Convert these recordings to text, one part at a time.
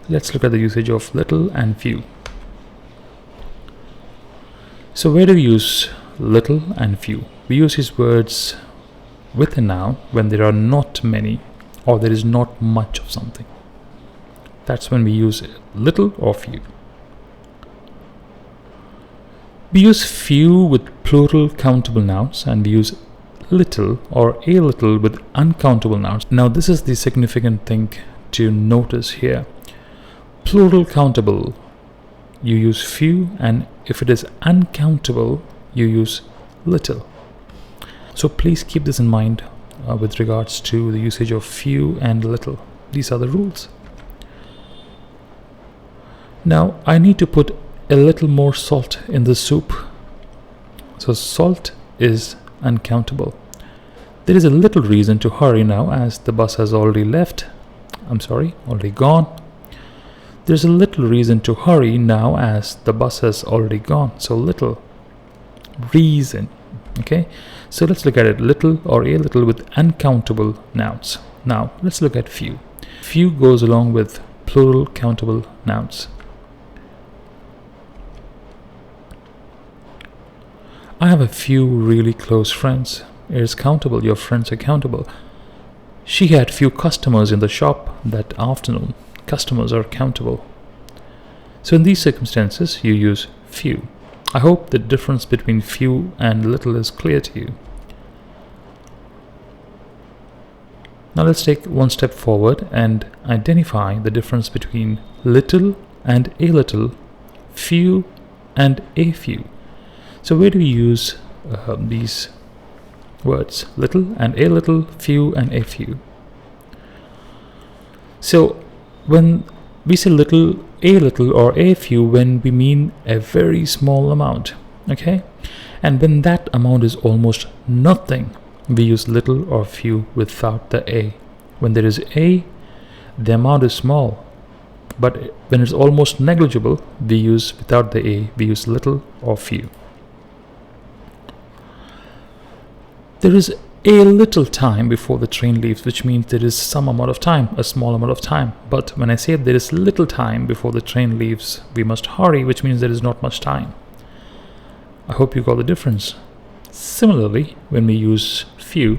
Let's look at the usage of little and few. So where do we use little and few? We use these words with a noun when there are not many or there is not much of something. That's when we use little or few. We use few with plural countable nouns, and we use little or a little with uncountable nouns. Now this is the significant thing to notice here. Plural countable, you use few, and if it is uncountable, you use little. So please keep this in mind with regards to the usage of few and little. These are the rules. Now I need to put a little more salt in the soup. So salt is uncountable. There is a little reason to hurry now, as the bus has already already gone. There's a little reason to hurry now, as the bus has already gone. So little reason. Okay, so let's look at it. Little or a little with uncountable nouns. Now let's look at few. Few goes along with plural countable nouns. I have a few really close friends. It is countable. Your friends are countable. She had few customers in the shop that afternoon. Customers are countable. So in these circumstances, you use few. I hope the difference between few and little is clear to you. Now let's take one step forward and identify the difference between little and a little, few and a few. So where do we use these words? Little and a little, few and a few. So when we say little, a little or a few, when we mean a very small amount, okay? And when that amount is almost nothing, we use little or few without the a. When there is a, the amount is small. But when it's almost negligible, we use without the a, we use little or few. There is a little time before the train leaves, which means there is some amount of time, a small amount of time. But when I say there is little time before the train leaves, we must hurry, which means there is not much time. I hope you got the difference. Similarly, when we use few,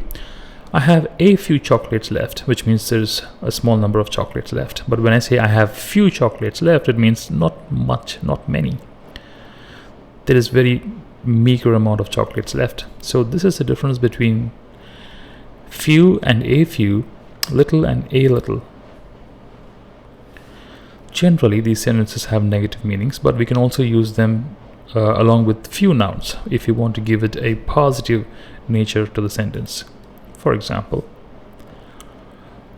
I have a few chocolates left, which means there's a small number of chocolates left. But when I say I have few chocolates left, it means not much, not many. There is very meager amount of chocolates left. So this is the difference between few and a few, little and a little. Generally, these sentences have negative meanings, but we can also use them along with few nouns if you want to give it a positive nature to the sentence. For example,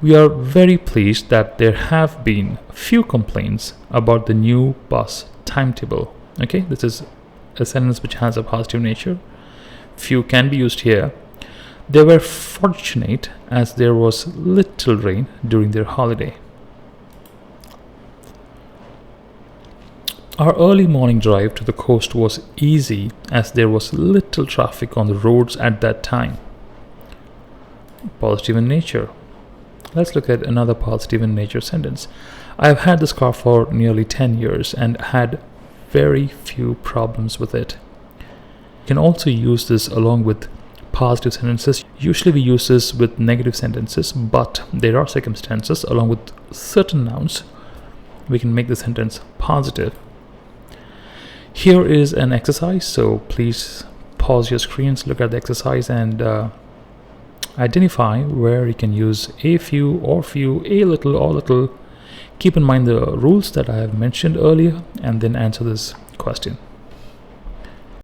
we are very pleased that there have been few complaints about the new bus timetable. Okay, this is a sentence which has a positive nature. Few can be used here. They were fortunate as there was little rain during their holiday. Our early morning drive to the coast was easy as there was little traffic on the roads at that time. Positive in nature. Let's look at another positive in nature sentence. I have had this car for nearly 10 years and had very few problems with it. You can also use this along with positive sentences. Usually we use this with negative sentences, but there are circumstances along with certain nouns we can make the sentence positive. Here is an exercise, so please pause your screens, look at the exercise, and identify where you can use a few or few, a little or little. Keep in mind the rules that I have mentioned earlier, and then answer this question.